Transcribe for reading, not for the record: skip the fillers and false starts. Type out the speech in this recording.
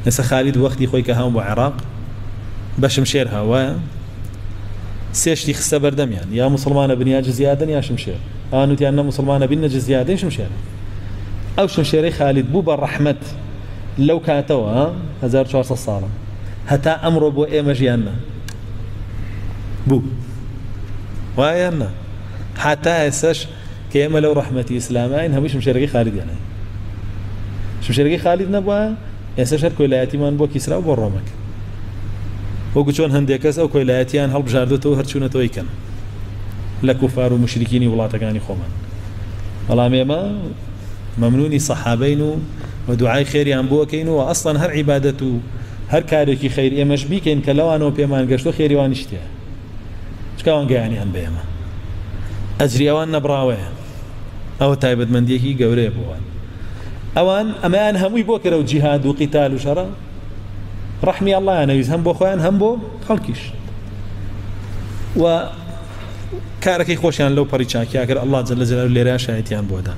ئێستا خالید وەختی خۆی کە هاو بۆ عێراق بە شمشێر هاوایە سێشتی خستە بەردەمیان یا مسلمانە بنیا جزیادن یا شمشێر ئەوان وتیان نە مسلمانە بین نە جزیادەی شمشێر ئەو شمشێرەی خالید بوو بە ڕەحمەت لەو کاتەوە 1400 ساڵە هەتا ئەمڕۆ بۆ ئێمە ژیاننا بوو وایە حتا ئێسش کە ئێمە لەو ڕەحمەتی ئیسلامین هەمووی شمشێرەکەی خالیدیانە شمشێرەکەی خالید نەبووە ئێستا هەر کۆیلایەتیمان بۆ کیسرا و بۆ ڕۆمەک وەکو چۆن هەندێک کەس ئەو کۆیلایەتیان هەڵبژاردوێتەوە هەرچوونەتەوەی کەن لە کوفار و مشریکینی وڵاتەکانی خۆمان بەڵام ئێمە مەمنونی سەحابەین و دوعای خێریان بۆکەین و ئەسڵەن هەر عیبادەت و هەر کارێکی خەیر ئێمەش بیکەین کە لەوانەوە پێمان گەشتۆ خێریوانی شتێ چکاوان گەیانی هەن بە ئێمە ئەجری ئەوان نەبراوەیە ئەوە تایبەتمەندیەکی گەورەیە بۆوان ئەوان ئەمەیان هەمووی بۆ کەرە و جیهاد و قیتال و شەڕە ڕەحمی ئەڵڵایان نەویست هەم بۆ خۆیان هەم بۆ خەڵکیش و کارەکەی خۆشیان لەو پەڕی چاکیا کرد ئەڵڵا جەل جەلالوهو لێرە شایەتیان بۆدا